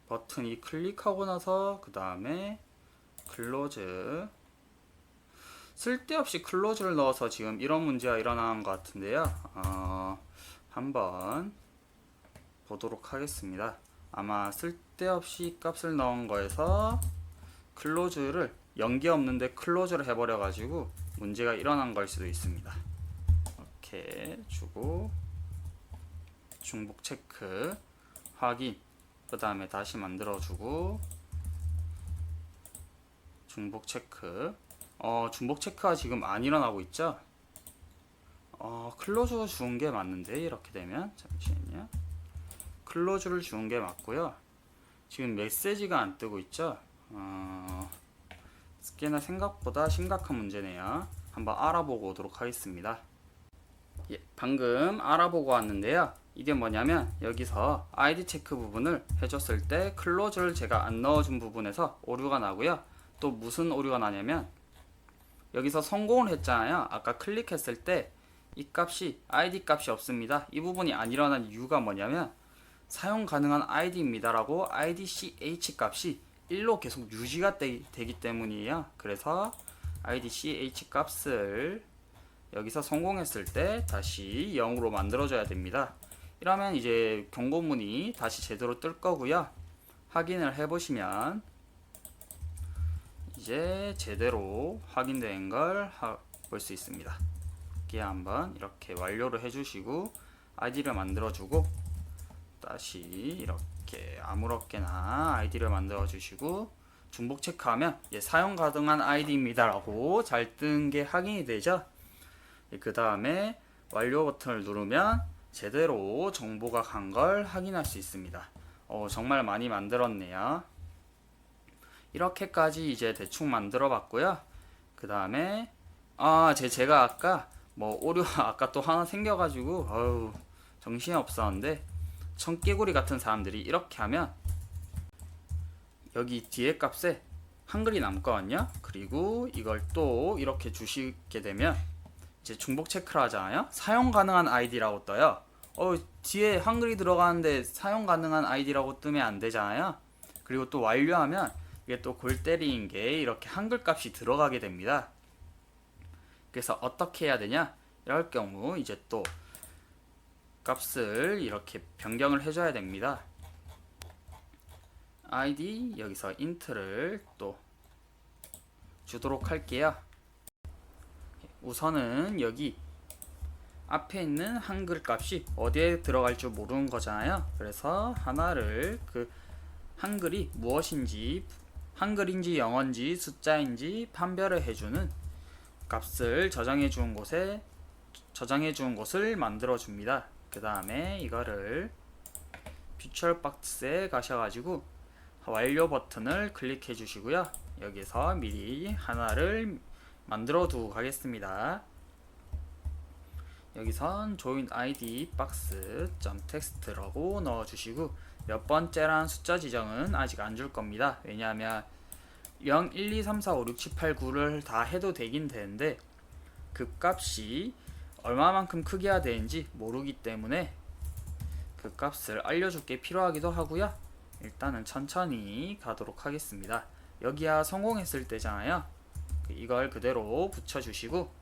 버튼이 클릭하고 나서 그 다음에 클로즈 쓸데없이 클로즈를 넣어서 지금 이런 문제가 일어나는 것 같은데요. 한번 보도록 하겠습니다. 아마 쓸데없이 값을 넣은 거에서 클로즈를 연계 없는데 클로즈를 해버려 가지고 문제가 일어난 걸 수도 있습니다. 이렇게 주고 중복 체크 확인 그 다음에 다시 만들어 주고 중복 체크 중복 체크가 지금 안 일어나고 있죠. 클로즈 주은 게 맞는데 이렇게 되면 잠시만요. 클로즈를 주은 게 맞고요. 지금 메시지가 안 뜨고 있죠. 꽤나 생각보다 심각한 문제네요. 한번 알아보고 오도록 하겠습니다. 방금 알아보고 왔는데요. 이게 뭐냐면 여기서 아이디 체크 부분을 해줬을 때 클로즈를 제가 안 넣어준 부분에서 오류가 나고요. 또 무슨 오류가 나냐면 여기서 성공을 했잖아요. 아까 클릭했을 때 이 값이 아이디 값이 없습니다. 이 부분이 안 일어난 이유가 뭐냐면 사용 가능한 아이디입니다 라고 idch 값이 1로 계속 유지가 되기 때문이에요. 그래서 idch 값을 여기서 성공했을 때 다시 0으로 만들어줘야 됩니다. 이러면 이제 경고문이 다시 제대로 뜰 거고요. 확인을 해보시면 이제 제대로 확인된 걸 볼 수 있습니다. 여기에 한번 이렇게 완료를 해주시고 아이디를 만들어주고 다시 이렇게 아무렇게나 아이디를 만들어 주시고 중복 체크하면 사용 가능한 아이디입니다 라고 잘 뜬 게 확인이 되죠. 그 다음에 완료 버튼을 누르면 제대로 정보가 간 걸 확인할 수 있습니다. 정말 많이 만들었네요. 이렇게까지 이제 대충 만들어 봤고요. 그 다음에 제가 아까 오류 아까 또 하나 생겨가지고 정신이 없었는데, 청개구리 같은 사람들이 이렇게 하면 여기 뒤에 값에 한글이 남거든요. 그리고 이걸 또 이렇게 주시게 되면 이제 중복 체크를 하잖아요. 사용 가능한 아이디라고 떠요. 뒤에 한글이 들어가는데 사용 가능한 아이디라고 뜨면 안 되잖아요. 그리고 또 완료하면 이게 또 골 때리는 게 이렇게 한글 값이 들어가게 됩니다. 그래서 어떻게 해야 되냐? 이럴 경우 이제 또 값을 이렇게 변경을 해줘야 됩니다. id 여기서 int를 또 주도록 할게요. 우선은 여기 앞에 있는 한글 값이 어디에 들어갈 줄 모르는 거잖아요. 그래서 하나를 그 한글이 무엇인지, 한글인지 영어인지 숫자인지 판별을 해주는 값을 저장해 주는 곳을 만들어 줍니다. 그 다음에 이거를 퓨처 박스에 가셔가지고 완료 버튼을 클릭해 주시고요. 여기서 미리 하나를 만들어 두고 가겠습니다. 여기선 join id 박스 .text라고 넣어 주시고 몇 번째란 숫자 지정은 아직 안 줄 겁니다. 왜냐하면 0, 1, 2, 3, 4, 5, 6, 7, 8, 9를 다 해도 되긴 되는데 그 값이 얼마만큼 크기가 되는지 모르기 때문에 그 값을 알려줄 게 필요하기도 하고요. 일단은 천천히 가도록 하겠습니다. 여기야 성공했을 때잖아요. 이걸 그대로 붙여주시고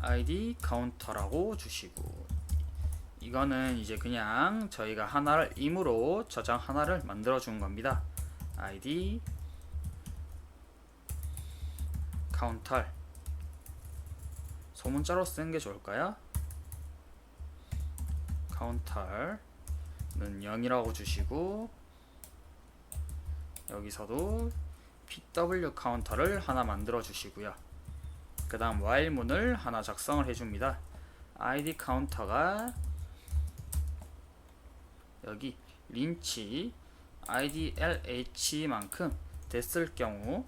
id 카운터라고 주시고, 이거는 이제 그냥 저희가 하나를 임으로 저장 하나를 만들어 주는 겁니다. id 카운터, 소문자로 쓰는 게 좋을까요? 카운터는 0이라고 주시고, 여기서도 pw 카운터를 하나 만들어 주시고요. 그 다음 while문을 하나 작성을 해줍니다. id 카운터가 여기 린치 id lh만큼 됐을 경우,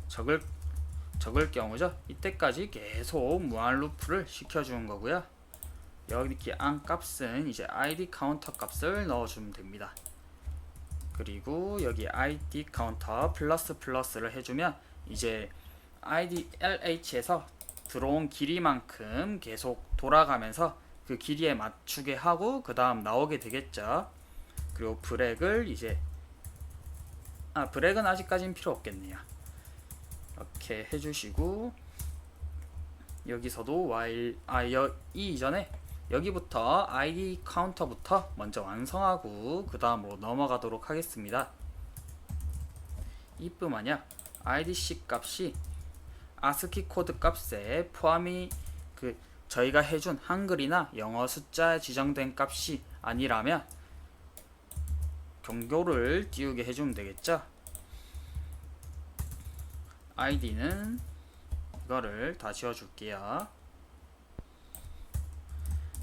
적을 경우죠. 이때까지 계속 무한 루프를 시켜주는 거고요. 여기 안 값은 이제 id 카운터 값을 넣어주면 됩니다. 그리고 여기 id 카운터 플러스를 해주면 이제 id lh에서 들어온 길이만큼 계속 돌아가면서 그 길이에 맞추게 하고 그 다음 나오게 되겠죠. 그리고 브렉을 이제 브렉은 아직까지는 필요 없겠네요. 이렇게 해주시고, 여기서도 while 이 이전에 여기부터 id 카운터부터 먼저 완성하고 그 다음으로 넘어가도록 하겠습니다. 이뿐만요, idc 값이 ASCII 코드 값에 포함이 저희가 해준 한글이나 영어 숫자에 지정된 값이 아니라면 경고를 띄우게 해주면 되겠죠. id는 이거를 다 지워줄게요.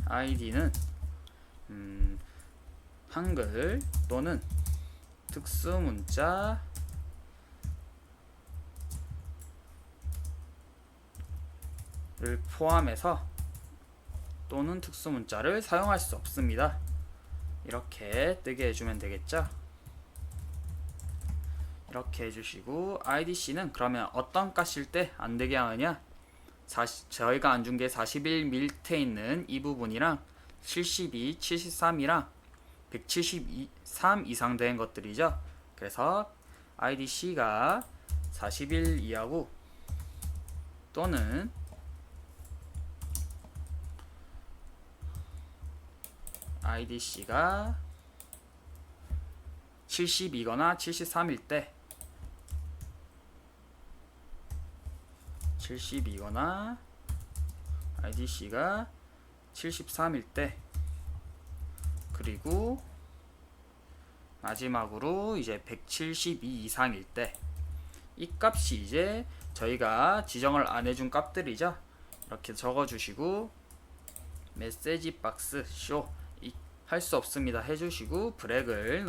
id는 한글 또는 특수문자를 포함해서 또는 특수문자를 사용할 수 없습니다. 이렇게 뜨게 해주면 되겠죠. 이렇게 해주시고, idc는 그러면 어떤 값일 때 안되게 하느냐, 저희가 안 준 게 41 밑에 있는 이 부분이랑 72, 73이랑 173 이상 된 것들이죠. 그래서 idc가 41 이하고 또는 idc가 72거나 73일 때 72거나 idc가 73일 때 그리고 마지막으로 이제 172 이상일 때 이 값이 이제 저희가 지정을 안 해준 값들이죠. 이렇게 적어주시고 메시지 박스 쇼 할 수 없습니다 해주시고 브렉을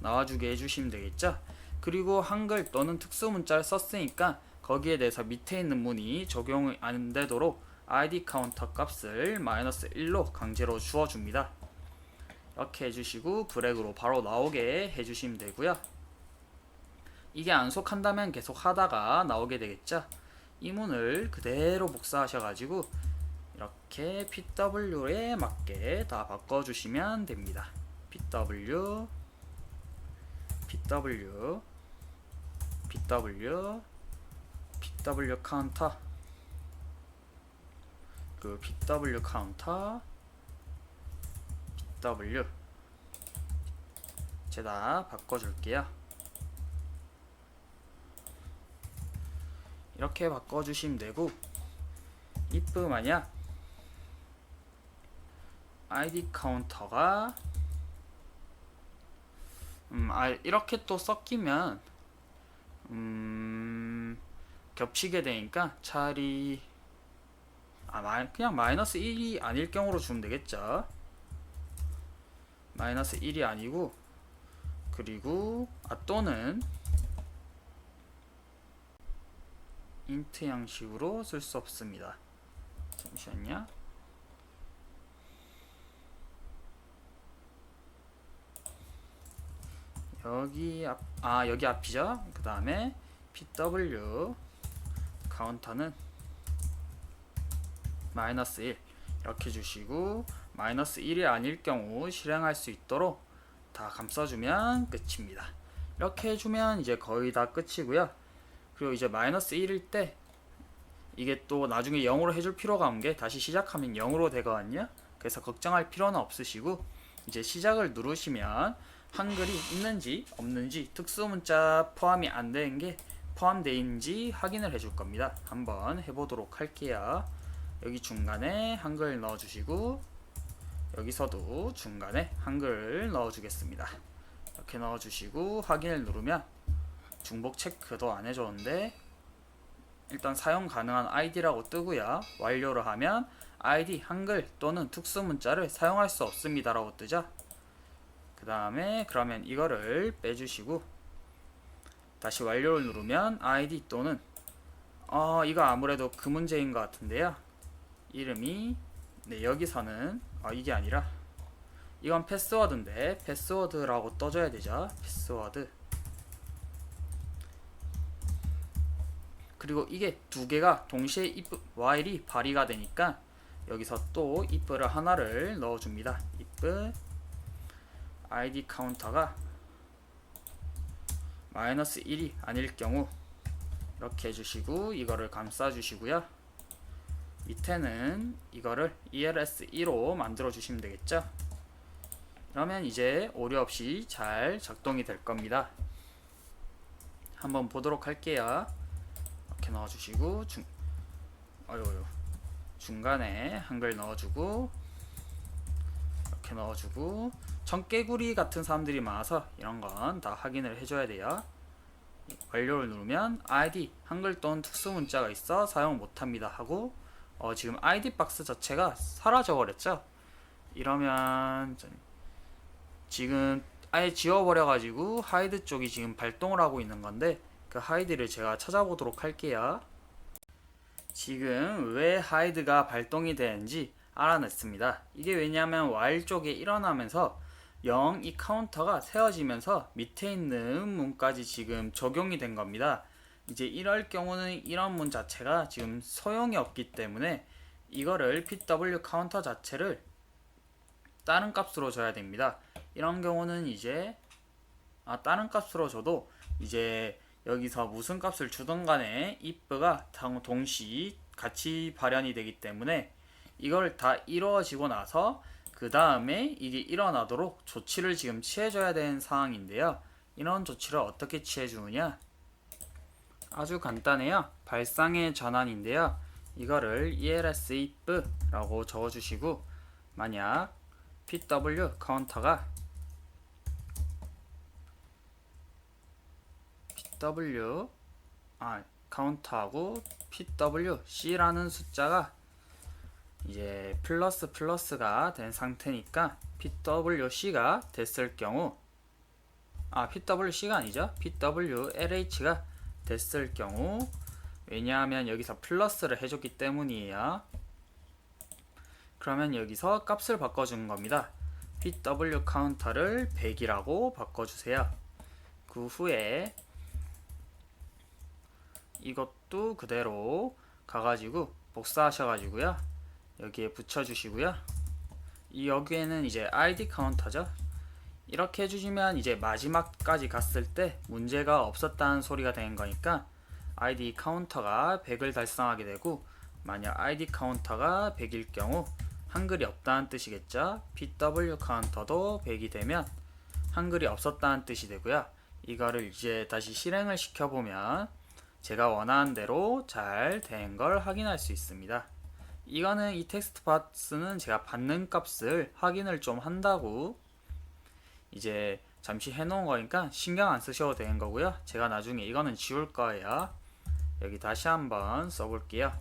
나와주게 해주시면 되겠죠. 그리고 한글 또는 특수 문자를 썼으니까 거기에 대해서 밑에 있는 문이 적용이 안 되도록 id 카운터 값을 -1로 강제로 주어줍니다. 이렇게 해주시고 브렉으로 바로 나오게 해주시면 되고요. 이게 안 속한다면 계속 하다가 나오게 되겠죠. 이 문을 그대로 복사하셔가지고 이렇게 pw에 맞게 다 바꿔주시면 됩니다. pw 카운터 그 pw 카운터 pw 제가 바꿔줄게요. 이렇게 바꿔주시면 되고 if 만약 id 카운터가 이렇게 또 섞이면 겹치게 되니까 차라리 그냥 -1이 아닐 경우로 주면 되겠죠. -1이 아니고 그리고 또는 int 양식으로 쓸 수 없습니다. 잠시만요. 여기 앞이죠. 그 다음에 pw 카운터는 -1 이렇게 주시고 -1이 아닐 경우 실행할 수 있도록 다 감싸주면 끝입니다. 이렇게 해주면 이제 거의 다 끝이고요. 그리고 이제 -1일 때 이게 또 나중에 0으로 해줄 필요가 없는 게 다시 시작하면 0으로 되거든요. 그래서 걱정할 필요는 없으시고 이제 시작을 누르시면 한글이 있는지 없는지 특수문자 포함이 안 되는 게 포함되어 있는지 확인을 해줄 겁니다. 한번 해보도록 할게요. 여기 중간에 한글 넣어주시고 여기서도 중간에 한글 넣어주겠습니다. 이렇게 넣어주시고 확인을 누르면 중복 체크도 안 해줬는데 일단 사용 가능한 id라고 뜨고요. 완료를 하면 id 한글 또는 특수문자를 사용할 수 없습니다 라고 뜨죠. 그 다음에 그러면 이거를 빼주시고 다시 완료를 누르면 id 또는 이거 아무래도 그 문제인 것 같은데요. 이름이 여기서는 이게 아니라 이건 패스워드인데 패스워드라고 떠줘야 되죠. 패스워드. 그리고 이게 두 개가 동시에 if while이 발휘가 되니까 여기서 또 if를 하나를 넣어줍니다. if id 카운터가 -1이 아닐 경우 이렇게 해주시고 이거를 감싸 주시고요. 밑에는 이거를 ELS2로 만들어 주시면 되겠죠. 그러면 이제 오류 없이 잘 작동이 될 겁니다. 한번 보도록 할게요. 이렇게 넣어주시고 중간에 한글 넣어주고 이렇게 넣어주고 청개구리 같은 사람들이 많아서 이런 건 다 확인을 해줘야 돼요. 완료를 누르면 id 한글 또는 특수문자가 있어 사용 못합니다 하고 지금 id 박스 자체가 사라져 버렸죠. 이러면 지금 아예 지워버려 가지고 하이드 쪽이 지금 발동을 하고 있는 건데 그 하이드를 제가 찾아보도록 할게요. 지금 왜 하이드가 발동이 되는지 알아냈습니다. 이게 왜냐하면 while 쪽에 일어나면서 0 이 카운터가 세워지면서 밑에 있는 문까지 지금 적용이 된 겁니다. 이제 이럴 경우는 이런 문 자체가 지금 소용이 없기 때문에 이거를 pw 카운터 자체를 다른 값으로 줘야 됩니다. 이런 경우는 이제 다른 값으로 줘도 이제 여기서 무슨 값을 주던 간에 if가 동시 같이 발현이 되기 때문에 이걸 다 이루어지고 나서 그 다음에 이게 일어나도록 조치를 지금 취해줘야 되는 상황인데요. 이런 조치를 어떻게 취해 주느냐? 아주 간단해요. 발상의 전환인데요. 이거를 ELS if라고 적어주시고, 만약 PW 카운터하고 PWC라는 숫자가 이제 플러스가 된 상태니까 PWC가 됐을 경우, PWC가 아니죠. PWLH가 됐을 경우, 왜냐하면 여기서 플러스를 해줬기 때문이에요. 그러면 여기서 값을 바꿔주는 겁니다. PW 카운터를 100이라고 바꿔주세요. 그 후에 이것도 그대로 가가지고 복사하셔가지고요. 여기에 붙여주시고요. 여기에는 이제 ID 카운터죠. 이렇게 해주시면 이제 마지막까지 갔을 때 문제가 없었다는 소리가 되는 거니까 ID 카운터가 100을 달성하게 되고, 만약 ID 카운터가 100일 경우 한글이 없다는 뜻이겠죠. PW 카운터도 100이 되면 한글이 없었다는 뜻이 되고요. 이거를 이제 다시 실행을 시켜보면 제가 원하는 대로 잘 된 걸 확인할 수 있습니다. 이거는 이 텍스트 박스는 제가 받는 값을 확인을 좀 한다고 이제 잠시 해놓은 거니까 신경 안 쓰셔도 되는 거고요. 제가 나중에 이거는 지울 거예요. 여기 다시 한번 써볼게요.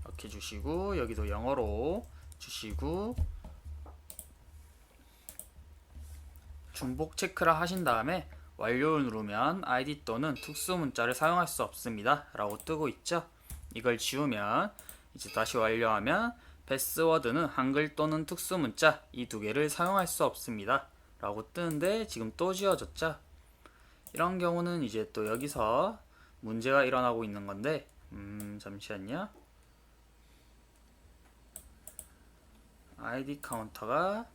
이렇게 주시고, 여기도 영어로 주시고, 중복 체크를 하신 다음에 완료를 누르면 ID 또는 특수 문자를 사용할 수 없습니다 라고 뜨고 있죠. 이걸 지우면 이제 다시 완료하면 패스워드는 한글 또는 특수 문자 이 두 개를 사용할 수 없습니다 라고 뜨는데 지금 또 지워졌죠. 이런 경우는 이제 또 여기서 문제가 일어나고 있는 건데, 잠시만요. ID 카운터가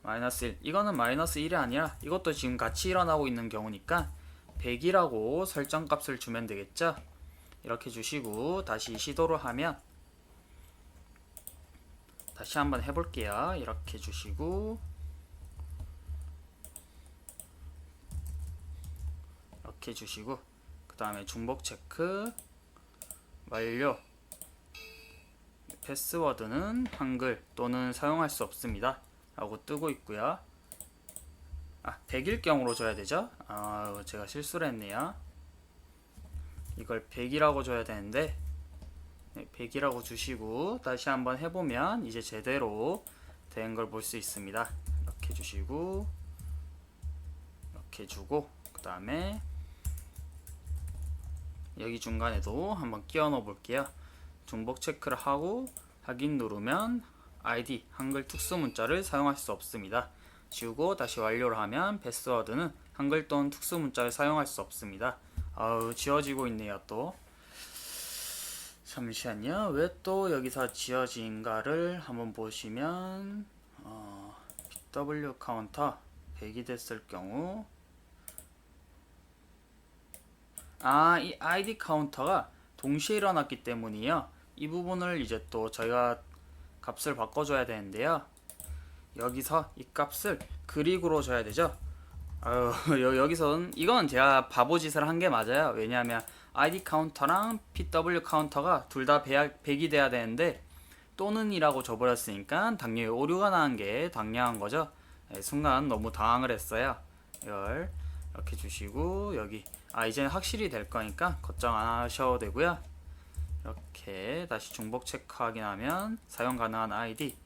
-1, 이거는 -1이 아니라 이것도 지금 같이 일어나고 있는 경우니까 100이라고 설정값을 주면 되겠죠. 이렇게 주시고 다시 시도를 하면, 다시 한번 해볼게요. 이렇게 주시고 이렇게 주시고 그 다음에 중복 체크 완료, 패스워드는 한글 또는 사용할 수 없습니다 라고 뜨고 있고요. 100일 경우로 줘야 되죠. 제가 실수를 했네요. 이걸 100이라고 줘야 되는데 100이라고 주시고 다시 한번 해보면 이제 제대로 된 걸 볼 수 있습니다. 이렇게 주시고 이렇게 주고 그 다음에 여기 중간에도 한번 끼워 넣어 볼게요. 중복 체크를 하고 확인 누르면 ID 한글 특수 문자를 사용할 수 없습니다. 지우고 다시 완료를 하면 패스워드는 한글 또는 특수 문자를 사용할 수 없습니다. 지워지고 있네요. 또 잠시만요. 왜 또 여기서 지워진가를 한번 보시면 PW 카운터 100이 됐을 경우, 이 ID 카운터가 동시에 일어났기 때문이에요. 이 부분을 이제 또 저희가 값을 바꿔줘야 되는데요. 여기서 이 값을 그릭으로 줘야 되죠. 여기선 이건 제가 바보짓을 한 게 맞아요. 왜냐하면 ID 카운터랑 PW 카운터가 둘 다 100이 돼야 되는데 또는 이라고 줘버렸으니까 당연히 오류가 나는 게 당연한 거죠. 순간 너무 당황을 했어요. 이걸 이렇게 주시고 여기 이제는 확실히 될 거니까 걱정 안 하셔도 되고요. 이렇게 다시 중복 체크 확인하면 사용 가능한 ID,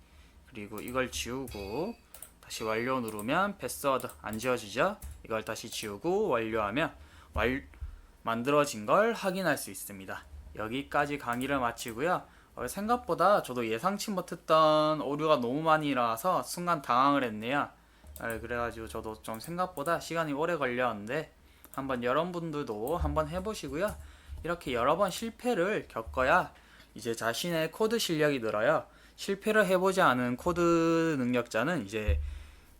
그리고 이걸 지우고 다시 완료 누르면 패스워드 안 지워지죠. 이걸 다시 지우고 완료하면 만들어진 걸 확인할 수 있습니다. 여기까지 강의를 마치고요. 생각보다 저도 예상치 못했던 오류가 너무 많이 일어나서 순간 당황을 했네요. 그래가지고 저도 좀 생각보다 시간이 오래 걸렸는데 한번 여러분들도 한번 해보시고요. 이렇게 여러 번 실패를 겪어야 이제 자신의 코드 실력이 늘어요. 실패를 해보지 않은 코드 능력자는 이제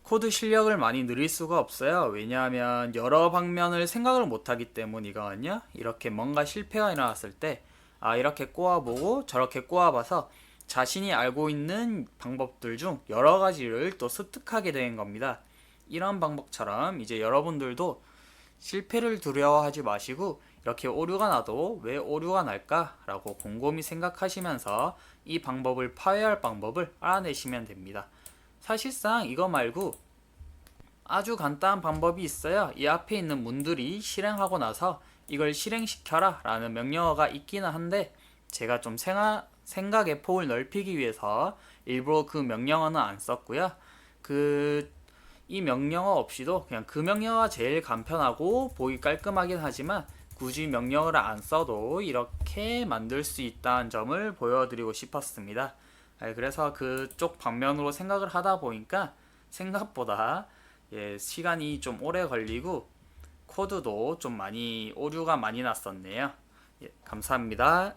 코드 실력을 많이 늘릴 수가 없어요. 왜냐하면 여러 방면을 생각을 못하기 때문이거든요. 이렇게 뭔가 실패가 일어났을 때 이렇게 꼬아보고 저렇게 꼬아봐서 자신이 알고 있는 방법들 중 여러 가지를 또 습득하게 되는 겁니다. 이런 방법처럼 이제 여러분들도 실패를 두려워하지 마시고 이렇게 오류가 나도 왜 오류가 날까라고 곰곰이 생각하시면서 이 방법을 파괴할 방법을 알아내시면 됩니다. 사실상 이거 말고 아주 간단한 방법이 있어요. 이 앞에 있는 문들이 실행하고 나서 이걸 실행시켜라 라는 명령어가 있기는 한데 제가 좀 생각의 폭을 넓히기 위해서 일부러 그 명령어는 안 썼고요. 이 명령어 없이도 그냥 그 명령어가 제일 간편하고 보기 깔끔하긴 하지만 굳이 명령어를 안 써도 이렇게 만들 수 있다는 점을 보여드리고 싶었습니다. 그래서 그쪽 방면으로 생각을 하다 보니까 생각보다 시간이 좀 오래 걸리고 코드도 좀 많이 오류가 많이 났었네요. 감사합니다.